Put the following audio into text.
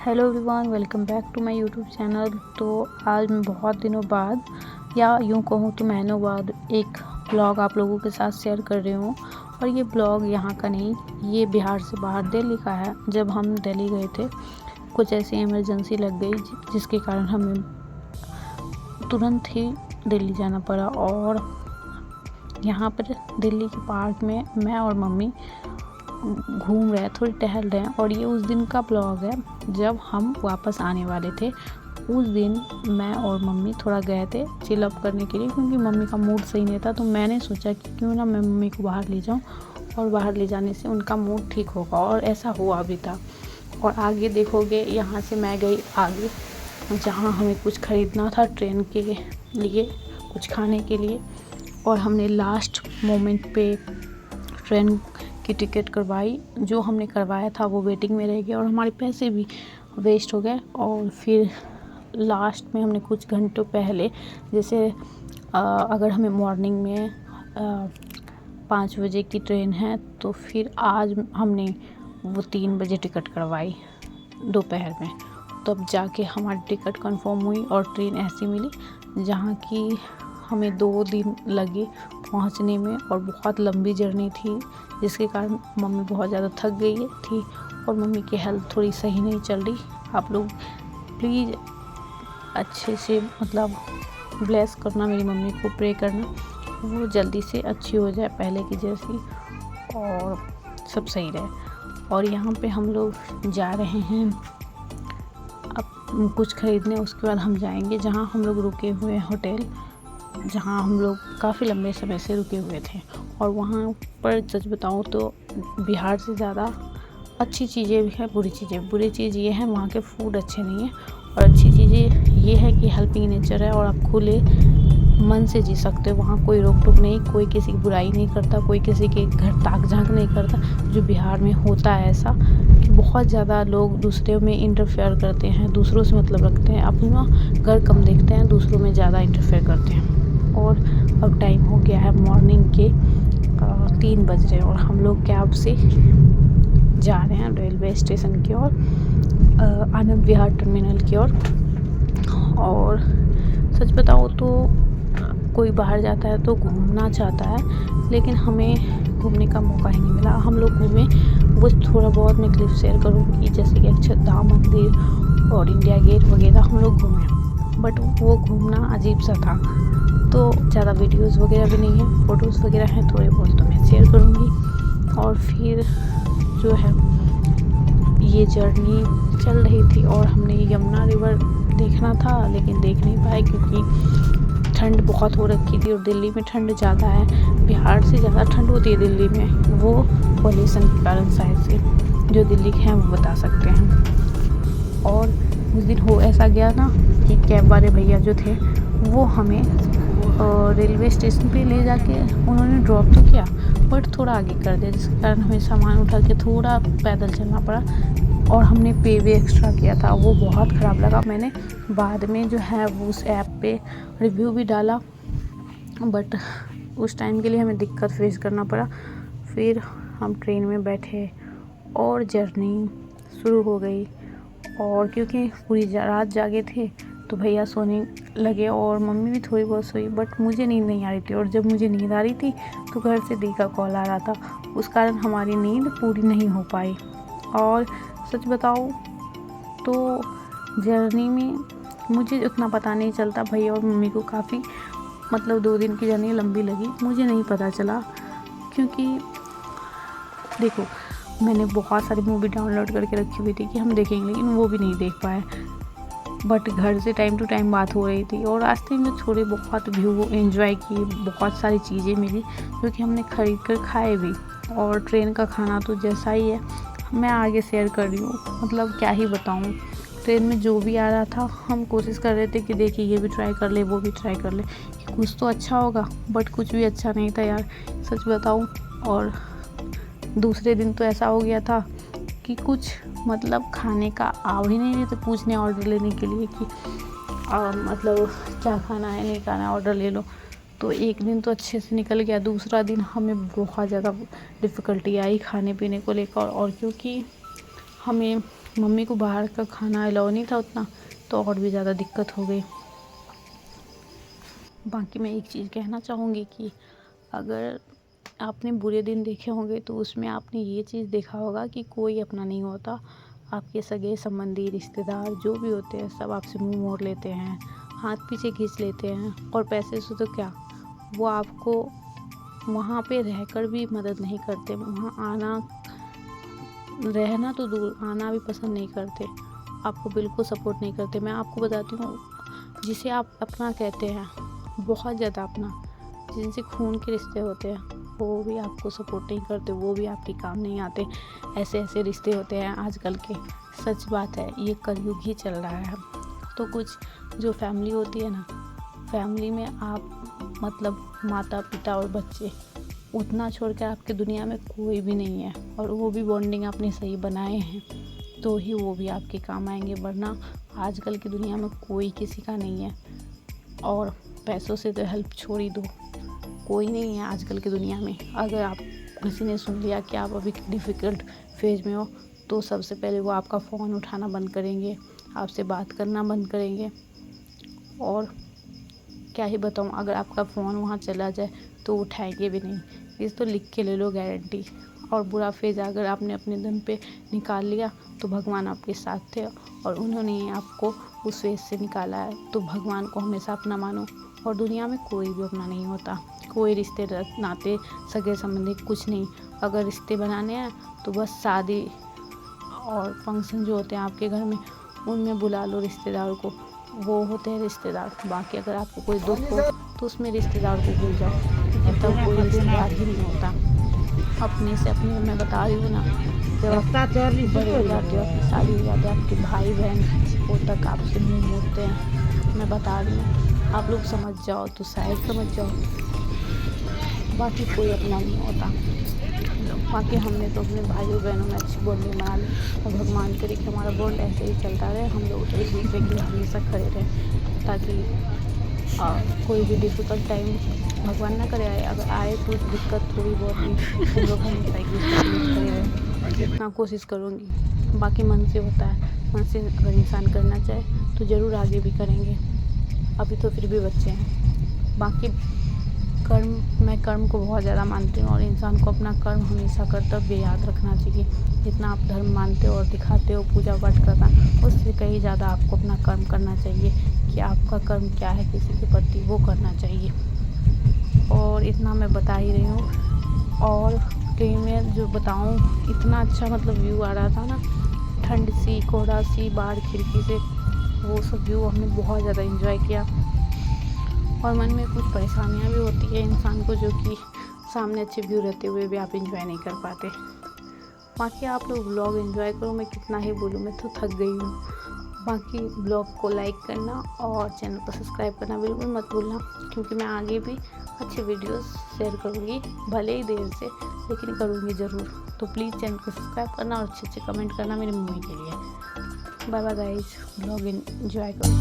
Hello everyone, welcome back to my YouTube channel. तो आज मैं बहुत दिनों बाद, या यूँ कहूँ तो महीनों बाद, एक ब्लॉग आप लोगों के साथ शेयर कर रही हूँ। और ये ब्लॉग यहाँ का नहीं, ये बिहार से बाहर दिल्ली का है। जब हम दिल्ली गए थे, कुछ ऐसी इमरजेंसी लग गई जिसके कारण हमें तुरंत ही दिल्ली जाना पड़ा। और यहाँ पर दिल्ली के पार्क में मैं और मम्मी घूम रहे हैं, थोड़ी टहल रहे हैं। और ये उस दिन का ब्लॉग है जब हम वापस आने वाले थे। उस दिन मैं और मम्मी थोड़ा गए थे चिल अप करने के लिए, क्योंकि मम्मी का मूड सही नहीं था। तो मैंने सोचा कि क्यों ना मैं मम्मी को बाहर ले जाऊं, और बाहर ले जाने से उनका मूड ठीक होगा। और ऐसा हुआ भी था। और आगे देखोगे, यहाँ से मैं गई आगे, जहाँ हमें कुछ ख़रीदना था ट्रेन के लिए, कुछ खाने के लिए। और हमने लास्ट मोमेंट पे ट्रेन की टिकट करवाई। जो हमने करवाया था वो वेटिंग में रह गया और हमारे पैसे भी वेस्ट हो गए। और फिर लास्ट में हमने कुछ घंटों पहले, जैसे अगर हमें मॉर्निंग में 5 बजे की ट्रेन है, तो फिर आज हमने वो 3 बजे टिकट करवाई दोपहर में। तब जाके हमारी टिकट कंफर्म हुई और ट्रेन ऐसी मिली जहाँ की हमें 2 दिन लगे पहुंचने में। और बहुत लंबी जर्नी थी, जिसके कारण मम्मी बहुत ज़्यादा थक गई थी और मम्मी की हेल्थ थोड़ी सही नहीं चल रही। आप लोग प्लीज़ अच्छे से ब्लेस करना मेरी मम्मी को, प्रे करना वो जल्दी से अच्छी हो जाए पहले की जैसी, और सब सही रहे। और यहाँ पे हम लोग जा रहे हैं अब कुछ ख़रीदने। उसके बाद हम जाएंगे जहाँ हम लोग रुके हुए हैं, होटल, जहाँ हम लोग काफ़ी लंबे समय से रुके हुए थे। और वहाँ पर सच बताऊँ तो बिहार से ज़्यादा अच्छी चीज़ें भी हैं, बुरी चीज़ें। बुरी चीज़ ये है वहाँ के फूड अच्छे नहीं हैं, और अच्छी चीज़ें ये है कि हेल्पिंग नेचर है और आप खुले मन से जी सकते हो। वहाँ कोई रोक टोक नहीं, कोई किसी की बुराई नहीं करता, कोई किसी के घर ताक झांक नहीं करता। जो बिहार में होता है ऐसा कि बहुत ज़्यादा लोग दूसरों में इंटरफेयर करते हैं, दूसरों से मतलब रखते हैं, अपना घर कम देखते हैं, दूसरों में ज़्यादा इंटरफेयर करते हैं। और अब टाइम हो गया है मॉर्निंग के 3 बज रहे हैं और हम लोग कैब से जा रहे हैं रेलवे स्टेशन की ओर, आनंद विहार टर्मिनल की ओर। और सच बताओ तो कोई बाहर जाता है तो घूमना चाहता है, लेकिन हमें घूमने का मौका ही नहीं मिला। हम लोग घूमे, वो थोड़ा बहुत मैं क्लिप शेयर करूँगी, जैसे कि अक्षरधाम मंदिर और इंडिया गेट वगैरह हम लोग घूमे, बट वो घूमना अजीब सा था। तो ज़्यादा वीडियोस वगैरह भी नहीं है, फ़ोटोज़ वगैरह हैं थोड़े बहुत, तो मैं शेयर करूँगी। और फिर जो है ये जर्नी चल रही थी और हमने यमुना रिवर देखना था, लेकिन देख नहीं पाए क्योंकि ठंड बहुत हो रखी थी। और दिल्ली में ठंड ज़्यादा है, बिहार से ज़्यादा ठंड होती है दिल्ली में, वो पॉल्यूशन के कारण शायद से। जो दिल्ली के हैं वो बता सकते हैं। और उस दिन हो ऐसा गया ना कि कैब वाले भैया जो थे वो हमें रेलवे स्टेशन पे ले जाके उन्होंने ड्रॉप तो किया, बट थोड़ा आगे कर दिया, जिसके कारण हमें सामान उठा के थोड़ा पैदल चलना पड़ा। और हमने पे भी एक्स्ट्रा किया था, वो बहुत ख़राब लगा। मैंने बाद में जो है वो उस ऐप पे रिव्यू भी डाला, बट उस टाइम के लिए हमें दिक्कत फेस करना पड़ा। फिर हम ट्रेन में बैठे और जर्नी शुरू हो गई। और क्योंकि पूरी रात जागे थे तो भैया सोने लगे और मम्मी भी थोड़ी बहुत सोई, बट मुझे नींद नहीं आ रही थी। और जब मुझे नींद आ रही थी तो घर से दी का कॉल आ रहा था, उस कारण हमारी नींद पूरी नहीं हो पाई। और सच बताऊँ तो जर्नी में मुझे उतना पता नहीं चलता, भैया और मम्मी को काफ़ी 2 दिन की जर्नी लंबी लगी, मुझे नहीं पता चला। क्योंकि देखो, मैंने बहुत सारी मूवी डाउनलोड करके रखी हुई थी कि हम देखेंगे, लेकिन वो भी नहीं देख पाए। बट घर से टाइम टू टाइम बात हो रही थी और रास्ते में थोड़े बहुत व्यू एंजॉय किए, बहुत सारी चीज़ें मिली जो कि हमने ख़रीद कर खाए भी। और ट्रेन का खाना तो जैसा ही है, मैं आगे शेयर कर रही हूँ, क्या ही बताऊँ। ट्रेन में जो भी आ रहा था हम कोशिश कर रहे थे कि देखिए ये भी ट्राई कर ले, वो भी ट्राई कर ले, कि कुछ तो अच्छा होगा, बट कुछ भी अच्छा नहीं था यार, सच बताऊँ। और दूसरे दिन तो ऐसा हो गया था कि कुछ खाने का आ ही नहीं रहे थे पूछने ऑर्डर लेने के लिए कि क्या खाना है, नहीं खाना है, ऑर्डर ले लो। तो एक दिन तो अच्छे से निकल गया, दूसरा दिन हमें बहुत ज़्यादा डिफ़िकल्टी आई खाने पीने को लेकर। और क्योंकि हमें मम्मी को बाहर का खाना अलाउ नहीं था उतना, तो और भी ज़्यादा दिक्कत हो गई। बाकी मैं एक चीज़ कहना चाहूँगी कि अगर आपने बुरे दिन देखे होंगे तो उसमें आपने ये चीज़ देखा होगा कि कोई अपना नहीं होता। आपके सगे संबंधी, रिश्तेदार जो भी होते हैं सब आपसे मुँह मोड़ लेते हैं, हाथ पीछे खींच लेते हैं। और पैसे से तो क्या, वो आपको वहाँ पे रहकर भी मदद नहीं करते। वहाँ आना, रहना तो दूर, आना भी पसंद नहीं करते। आपको बिल्कुल सपोर्ट नहीं करते। मैं आपको बताती हूँ, जिसे आप अपना कहते हैं, बहुत ज़्यादा अपना, जिनसे खून के रिश्ते होते हैं, वो भी आपको सपोर्ट नहीं करते, वो भी आपके काम नहीं आते। ऐसे ऐसे रिश्ते होते हैं आजकल के। सच बात है, ये कलयुग ही चल रहा है। तो कुछ जो फैमिली होती है ना, फैमिली में आप मतलब माता पिता और बच्चे, उतना छोड़कर आपके दुनिया में कोई भी नहीं है। और वो भी बॉन्डिंग आपने सही बनाए हैं तो ही वो भी आपके काम आएंगे, वरना आजकल की दुनिया में कोई किसी का नहीं है। और पैसों से तो हेल्प छोड़ ही दो, कोई नहीं है आजकल की दुनिया में। अगर आप किसी ने सुन लिया कि आप अभी डिफ़िकल्ट फेज में हो, तो सबसे पहले वो आपका फ़ोन उठाना बंद करेंगे, आपसे बात करना बंद करेंगे। और क्या ही बताऊँ, अगर आपका फ़ोन वहाँ चला जाए तो उठाएंगे भी नहीं। इस तो लिख के ले लो गारंटी। और बुरा फेज़ अगर आपने अपने दम पे निकाल लिया तो भगवान आपके साथ थे और उन्होंने ही आपको उस फेज़ से निकाला है। तो भगवान को हमेशा अपना मानो। और दुनिया में कोई भी अपना नहीं होता, कोई रिश्ते नाते सगे संबंधी कुछ नहीं। अगर रिश्ते बनाने हैं तो बस शादी और फंक्शन जो होते हैं आपके घर में, उनमें बुला लो रिश्तेदार को, वो होते हैं रिश्तेदार। बाकी अगर आपको कोई दुख हो तो उसमें रिश्तेदार को भूल जाओ, तब कोई रिश्तेदार ही नहीं होता। अपने से अपने, मैं बता रही हूँ ना, जब आप बड़े हो जाते हो, आपकी शादी हो जाती है, आपके भाई बहन वो तक आपसे मुँह मोड़ते हैं। मैं बता रही हूँ, आप लोग समझ जाओ तो शायद समझ जाओ, बाकी कोई अपना नहीं होता। बाकी हमने तो अपने भाइयों बहनों में अच्छी बॉन्डिंग बना ली और भगवान करे कि हमारा बॉन्ड ऐसे ही चलता रहे। हम लोग एक दूसरे के लिए हमेशा खड़े रहें, ताकि कोई भी डिफ़िकल्ट टाइम भगवान ना करे आए। अगर आए तो दिक्कत थोड़ी बहुत ही, हम लोग हमेशा एक दूसरे के लिए खड़े रहें, इतना कोशिश करूँगी। बाकी मन से होता है, मन से अगर इंसान करना चाहे तो ज़रूर आगे भी करेंगे। अभी तो फिर भी बच्चे हैं। बाकी मैं कर्म को बहुत ज़्यादा मानती हूँ और इंसान को अपना कर्म हमेशा कर्तव्य याद रखना चाहिए। जितना आप धर्म मानते हो और दिखाते हो पूजा पाठ करना, उससे कहीं ज़्यादा आपको अपना कर्म करना चाहिए कि आपका कर्म क्या है किसी के प्रति, वो करना चाहिए। और इतना मैं बता ही रही हूँ। और कहीं मैं जो बताऊँ, इतना अच्छा मतलब व्यू आ रहा था ना, ठंड सी, कोहरा सी, बाहर खिड़की से, वो सब व्यू हमने बहुत ज़्यादा एंजॉय किया। और मन में कुछ परेशानियाँ भी होती है इंसान को, जो कि सामने अच्छे व्यू रहते हुए भी आप एंजॉय नहीं कर पाते। बाकी आप लोग व्लॉग एंजॉय करो, मैं कितना ही बोलूँ, मैं तो थक गई हूँ। बाकी ब्लॉग को लाइक करना और चैनल को सब्सक्राइब करना बिल्कुल मत भूलना, क्योंकि मैं आगे भी अच्छे वीडियोस शेयर करूँगी, भले ही देर से, लेकिन करूँगी ज़रूर। तो प्लीज़ चैनल को सब्सक्राइब करना और अच्छे अच्छे कमेंट करना मेरी मम्मी के लिए। Bye bye guys, blog enjoy करो।